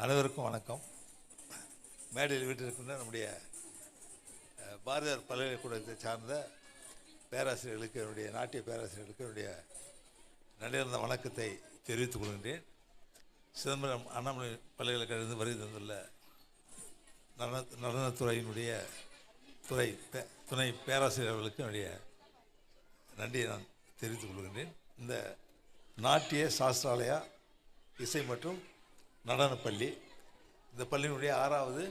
அனைவருக்கும் வணக்கம். மேடையில் வீட்டிருக்கின்ற நம்முடைய பாரதியார் பல்கலைக்கழகத்தை சார்ந்த பேராசிரியர்களுக்கு, என்னுடைய நாட்டிய பேராசிரியர்களுக்கு என்னுடைய நன்றியிருந்த வணக்கத்தை தெரிவித்துக் கொள்கின்றேன். சிதம்பரம் அண்ணாமலை பல்கலைக்கழகத்தில் வருகை தந்துள்ள நடனத்துறையினுடைய துணை பேராசிரியர்களுக்கு என்னுடைய நன்றியை நான் தெரிவித்துக் கொள்கின்றேன். இந்த நாட்டிய சாஸ்திராலயா இசை மற்றும் நடனப்பள்ளி, இந்த பள்ளியினுடைய 6வது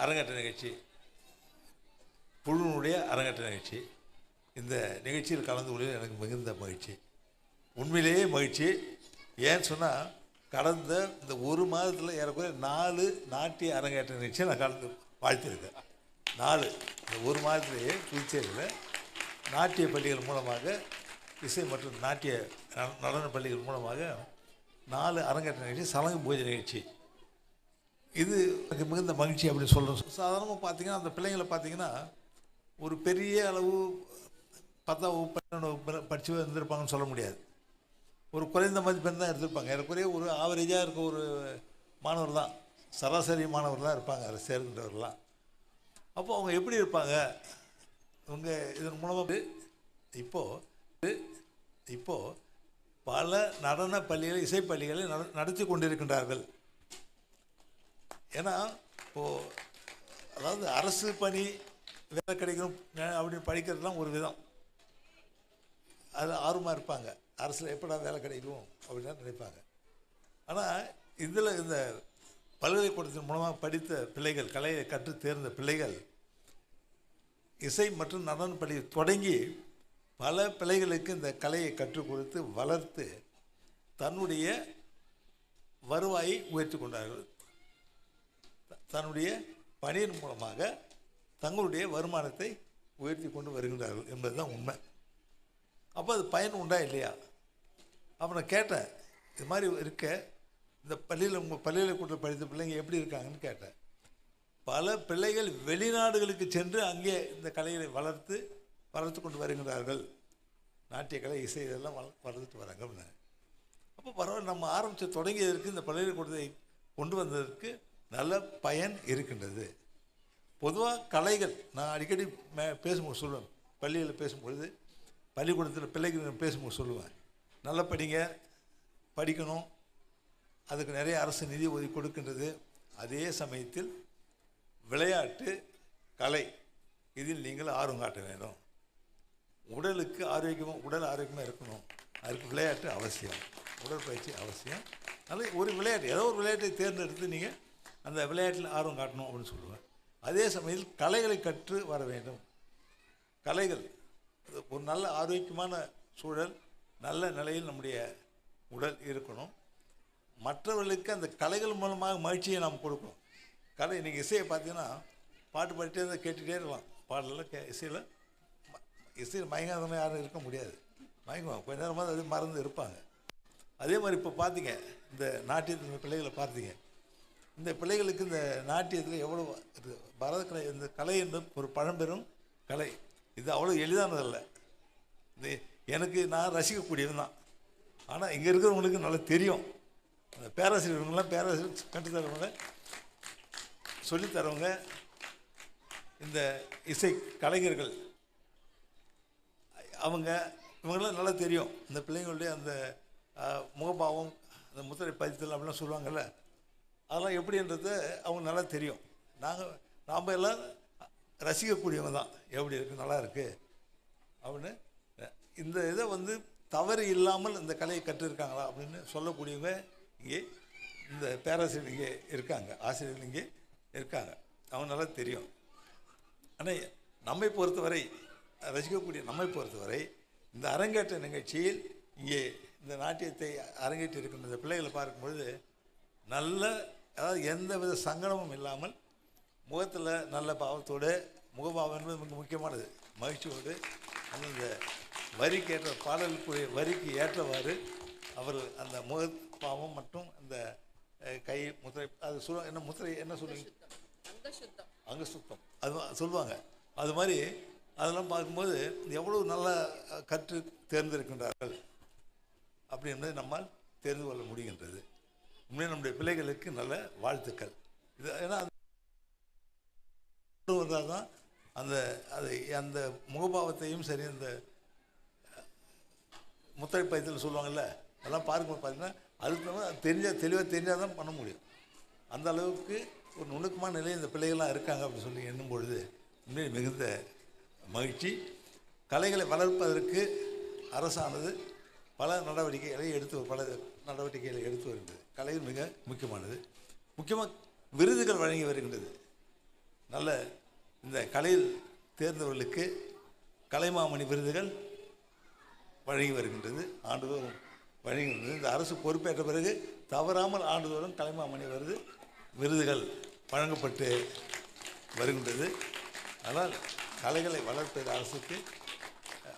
அரங்கேற்ற நிகழ்ச்சி, குழுவினுடைய அரங்கேற்ற நிகழ்ச்சி. இந்த நிகழ்ச்சியில் கலந்து கொள்வதில் எனக்கு மிகுந்த மகிழ்ச்சி, உண்மையிலேயே மகிழ்ச்சி. ஏன்னு சொன்னால், கடந்த இந்த ஒரு மாதத்தில் ஏறக்குறைய 4 நாட்டிய அரங்கேற்ற நிகழ்ச்சியை நான் கலந்து வாழ்த்திருக்கேன். 4 இந்த ஒரு மாதத்திலேயே புதுச்சேரியில் நாட்டிய பள்ளிகள் மூலமாக, இசை மற்றும் நாட்டிய நடன பள்ளிகள் மூலமாக 4 அரங்கேற்ற நிகழ்ச்சி, சலங்கு பூஜை நிகழ்ச்சி. இது எனக்கு மிகுந்த மகிழ்ச்சி அப்படின்னு சொல்கிறேன். சாதாரணமாக பார்த்தீங்கன்னா, அந்த பிள்ளைங்களை பார்த்தீங்கன்னா ஒரு பெரிய அளவு 10ஆம் வகுப்பு 12ஆம் வகுப்பு படித்து இருந்திருப்பாங்கன்னு சொல்ல முடியாது. ஒரு குறைந்த மதிப்பெண் தான் எடுத்திருப்பாங்க. ஏறக்குறைய ஒரு ஆவரேஜாக இருக்க ஒரு மாணவர் தான், சராசரி மாணவர் தான் இருப்பாங்க அதை சேர்க்கின்றவர்கள்லாம். அப்போது அவங்க எப்படி இருப்பாங்க? அவங்க இதன் மூலமாக இப்போது பல நடன பள்ளிகள், இசைப்பள்ளிகளை நடத்தி கொண்டிருக்கின்றார்கள். ஏன்னா இப்போது அதாவது அரசு பணி வேலை கிடைக்கணும் அப்படின்னு படிக்கிறதுலாம் ஒரு விதம், அது ஆர்வமாக இருப்பாங்க. அரசில் எப்படா வேலை கிடைக்கும் அப்படின்னு நினைப்பாங்க. ஆனால் இதில் இந்த பல்கலைக்கழகத்தின் மூலமாக படித்த பிள்ளைகள், கலையை கற்று தேர்ந்த பிள்ளைகள் இசை மற்றும் நடன பள்ளி தொடங்கி பல பிள்ளைகளுக்கு இந்த கலையை கற்றுக் கொடுத்து வளர்த்து தன்னுடைய வருவாயை உயர்த்தி கொண்டார்கள். தன்னுடைய பணியின் மூலமாக தங்களுடைய வருமானத்தை உயர்த்தி கொண்டு வருகின்றார்கள் என்பது தான் உண்மை. அப்போ அது பயன் உண்டா இல்லையா? அப்போ நான் கேட்டேன், இது மாதிரி இருக்க இந்த பள்ளியில், உங்கள் பல்கலைக்கழகத்தில் படித்த பிள்ளைங்க எப்படி இருக்காங்கன்னு கேட்டேன். பல பிள்ளைகள் வெளிநாடுகளுக்கு சென்று அங்கே இந்த கலைகளை வளர்த்து கொண்டு வருகின்றார்கள். நாட்டிய கலை, இசை இதெல்லாம் வளர்த்துட்டு வராங்க அப்படின்னாங்க. அப்போ பரவாயில்ல, நம்ம ஆரம்பித்து தொடங்கியதற்கு, இந்த பல்கலைக்கழகத்தை கொண்டு வந்ததற்கு நல்ல பயன் இருக்கின்றது. பொதுவாக கலைகள், நான் அடிக்கடி பேசும்போது சொல்லுவேன், பள்ளியில் பேசும்பொழுது, பள்ளிக்கூடத்தில் பிள்ளைகள் பேசும்போது சொல்லுவேன், நல்லா படிக்கணும், அதுக்கு நிறைய அரசு நிதி ஒதுக்கி கொடுக்கின்றது. அதே சமயத்தில் விளையாட்டு, கலை, இதில் நீங்கள் ஆர்வம் காட்ட வேண்டும். உடலுக்கு உடல் ஆரோக்கியமாக இருக்கணும், அதுக்கு விளையாட்டு அவசியம், உடற்பயிற்சி அவசியம். நல்ல ஒரு விளையாட்டு, ஏதோ ஒரு விளையாட்டை தேர்ந்தெடுத்து நீங்கள் அந்த விளையாட்டில் ஆர்வம் காட்டணும் அப்படின்னு சொல்லுவேன். அதே சமயத்தில் கலைகளை கற்று வர வேண்டும். கலைகள் ஒரு நல்ல ஆரோக்கியமான சூழல், நல்ல நிலையில் நம்முடைய உடல் இருக்கணும். மற்றவர்களுக்கு அந்த கலைகள் மூலமாக மகிழ்ச்சியை நாம் கொடுக்கணும். கலை, நீங்கள் இசையை பார்த்தீங்கன்னா பாட்டு பாடிட்டே இருந்தால் கேட்டுகிட்டே இருக்கலாம். பாடலில் இசையில் மயங்காதவங்க யாரும் இருக்க முடியாது, மயங்குவாங்க. கொஞ்ச நேரமாக அது மறந்து இருப்பாங்க. அதே மாதிரி இப்போ பார்த்தீங்க, இந்த நாட்டியத்தில் பிள்ளைகளை பார்த்தீங்க, இந்த பிள்ளைகளுக்கு இந்த நாட்டியத்தில் எவ்வளோ பரதக்கலை, இந்த கலை என்பது ஒரு பழம்பெரும் கலை. இது அவ்வளோ எளிதானதல்ல. இது நான் ரசிக்கக்கூடியது தான். ஆனால் இங்கே இருக்கிறவங்களுக்கு நல்லா தெரியும். அந்த பேராசிரியர்கள்லாம், பேராசிரியர் கற்றுத்தரவங்க, சொல்லித்தரவங்க, இந்த இசை கலைஞர்கள், இவங்களாம் நல்லா தெரியும். இந்த பிள்ளைங்களுடைய அந்த முகபாவம், அந்த முத்திரை பதித்தல் அப்படிலாம் சொல்லுவாங்கள்ல, அதெல்லாம் எப்படின்றது அவங்க நல்லா தெரியும். நாம் எல்லாம் ரசிக்கக்கூடியவங்க தான், எப்படி இருக்குது, நல்லா இருக்குது அப்படின்னு. இந்த இதை தவறு இல்லாமல் இந்த கலையை கற்றுருக்காங்களா அப்படின்னு சொல்லக்கூடியவங்க இங்கே இந்த பேராசிரியர் இங்கே இருக்காங்க, ஆசிரியர்கள் இங்கே இருக்காங்க, அவங்க நல்லா தெரியும். ஆனால் நம்மை பொறுத்தவரை, ரசிக்கக்கூடிய நம்மை பொறுத்தவரை, இந்த அரங்கேற்ற நிகழ்ச்சியில் இங்கே இந்த நாட்டியத்தை அரங்கேற்றி இருக்கின்ற இந்த பிள்ளைகளை பார்க்கும்பொழுது நல்ல, அதாவது எந்த வித சங்கடமும் இல்லாமல், முகத்தில் நல்ல பாவத்தோடு, முகபாவம் என்பது மிக முக்கியமானது, மகிழ்ச்சியோடு, அந்த வரிக்கு பாடலுக்குரிய வரிக்கு ஏற்றவாறு அவர் அந்த முகப்பாவம் மற்றும் அந்த கை முத்திரை, அது என்ன முத்திரை என்ன சொல்லுவீங்க, அங்க சுத்தம், அது சொல்லுவாங்க. அது மாதிரி அதெல்லாம் பார்க்கும்போது எவ்வளோ நல்லா கற்று தேர்ந்தெடுக்கின்றார்கள் அப்படி என்பதை நம்மால் தெரிந்து கொள்ள முடிகின்றது. உண்மையாக நம்முடைய பிள்ளைகளுக்கு நல்ல வாழ்த்துக்கள். இது ஏன்னா வந்தால் தான் அந்த முகபாவத்தையும் சரி, அந்த முத்திரை பயத்தில் சொல்லுவாங்கள்ல, அதெல்லாம் பார்க்கும்போது பார்த்தீங்கன்னா அதுக்கு தெளிவாக தெரிஞ்சால் தான் பண்ண முடியும். அந்த அளவுக்கு ஒரு நுணுக்கமான நிலையில் இந்த பிள்ளைகள்லாம் இருக்காங்க அப்படின்னு சொல்லி எண்ணும் பொழுது உண்மையில் மிகுந்த மகிழ்ச்சி. கலைகளை வளர்ப்பதற்கு அரசானது பல நடவடிக்கைகளை எடுத்து வருகின்றது. கலைகள் மிக முக்கியமானது. முக்கியமாக விருதுகள் வழங்கி வருகின்றது. நல்ல இந்த கலையில் தேர்ந்தவர்களுக்கு கலைமாமணி விருதுகள் வழங்கி வருகின்றது. ஆண்டுதோறும் வழங்கி வருகிறது. இந்த அரசு பொறுப்பேற்ற பிறகு தவறாமல் ஆண்டுதோறும் கலைமாமணி விருதுகள் வழங்கப்பட்டு வருகின்றது. அதனால் கலைகளை வளர்ப்பது அரசுக்கு,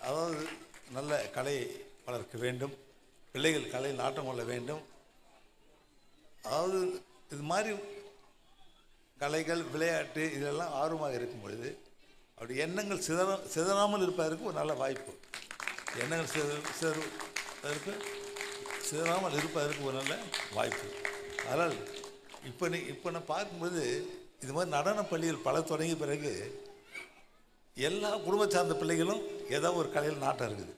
அதாவது நல்ல கலையை வளர்க்க வேண்டும், பிள்ளைகள் கலை நாட்டம் கொள்ள வேண்டும். அதாவது இது மாதிரி கலைகள், விளையாட்டு இதெல்லாம் ஆர்வமாக இருக்கும் பொழுது அப்படி எண்ணங்கள் சிதறாமல் இருப்பதற்கு ஒரு நல்ல வாய்ப்பு. எண்ணங்கள் சிதறாமல் இருப்பதற்கு ஒரு நல்ல வாய்ப்பு. அதனால் இப்போ நான் பார்க்கும்போது இது மாதிரி நடன பள்ளிகள் பல தொடங்கிய பிறகு எல்லா குடும்ப சார்ந்த பிள்ளைகளும் ஏதோ ஒரு கலையில் நாட்டம் இருக்குது.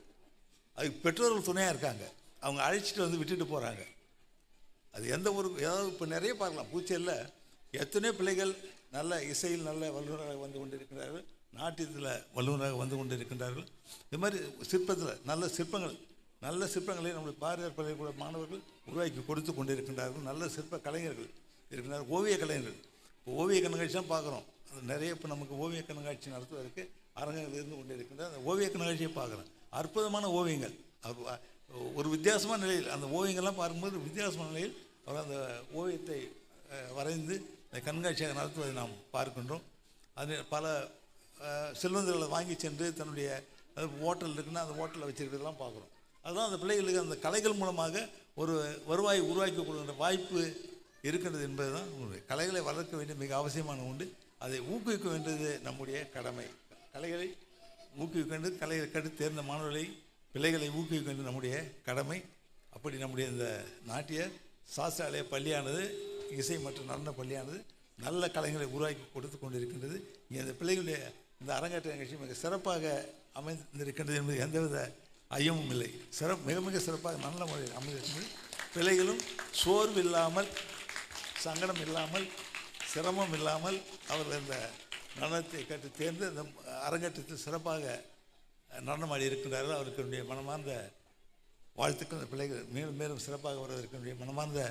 அதுக்கு பெற்றோர்கள் துணையாக இருக்காங்க. அவங்க அழைச்சிட்டு வந்து விட்டுட்டு போகிறாங்க. அது ஏதாவது இப்போ நிறைய பார்க்கலாம். பூச்சேரியில் எத்தனையோ பிள்ளைகள் நல்ல இசையில் நல்ல வல்லுநராக வந்து கொண்டு இருக்கிறார்கள், நாட்டியத்தில் வல்லுநராக வந்து கொண்டு இருக்கின்றார்கள். இது மாதிரி சிற்பத்தில் நல்ல சிற்பங்களை நம்முடைய பாரதியார் பள்ளிக்கூட மாணவர்கள் உருவாக்கி கொடுத்து கொண்டு இருக்கின்றார்கள். நல்ல சிற்ப கலைஞர்கள் இருக்கிறார்கள், ஓவிய கலைஞர்கள். இப்போ ஓவிய கண்காட்சி தான் பார்க்குறோம். அது நிறைய இப்போ நமக்கு ஓவிய கண்காட்சி நடத்துவதற்கு அரங்கங்கள் இருந்து கொண்டு இருக்கின்ற அந்த ஓவிய கண்காட்சியை பார்க்குறோம். அற்புதமான ஓவியங்கள், ஒரு வித்தியாசமான நிலையில் அந்த ஓவியங்கள்லாம் பார்க்கும்போது வித்தியாசமான நிலையில் அவர் அந்த ஓவியத்தை வரைந்து இந்த கண்காட்சியாக நடத்துவதை நாம் பார்க்கின்றோம். அது பல செல்வந்தர்களை வாங்கி சென்று தன்னுடைய ஹோட்டல் இருக்குன்னா அந்த ஹோட்டலில் வச்சுருக்கிறதெல்லாம் பார்க்குறோம். அதுதான் அந்த பிள்ளைகளுக்கு அந்த கலைகள் மூலமாக ஒரு வருவாயை உருவாக்கி கொடுக்கின்ற வாய்ப்பு இருக்கின்றது என்பது தான் உண்மை. கலைகளை வளர்க்க வேண்டிய மிக அவசியமான உண்டு. அதை ஊக்குவிக்க வேண்டியது நம்முடைய கடமை. கலைகளை ஊக்குவிக்க வேண்டியது, கலைகளை கற்று தேர்ந்த மாணவர்களை, பிள்ளைகளை ஊக்குவிக்க வேண்டியது நம்முடைய கடமை. அப்படி நம்முடைய இந்த நாட்டிய சாஸ்திராலய பள்ளியானது, இசை மற்றும் நடன பள்ளியானது நல்ல கலைகளை உருவாக்கி கொடுத்து கொண்டிருக்கின்றது. இங்கே இந்த பிள்ளைகளுடைய இந்த அரங்கேற்ற நிகழ்ச்சி மிக சிறப்பாக அமைந்திருக்கின்றது என்பது எந்தவித ஐயமும் இல்லை. மிக மிக சிறப்பாக நல்ல முறையில் அமைந்திருக்கின்றது. பிள்ளைகளும் சோர்வு இல்லாமல், சங்கடம் இல்லாமல், சிரமம் இல்லாமல் அவர்கள் இந்த நடனத்தை கற்று தேர்ந்து இந்த அரங்கேற்றத்தில் சிறப்பாக நடனமாடி இருக்கின்றார்கள். அவர்களுடைய மனமார்ந்த வாழ்த்துக்கள். இந்த பிள்ளைகள் மேலும் மேலும் சிறப்பாக வருவதற்கு மனமார்ந்த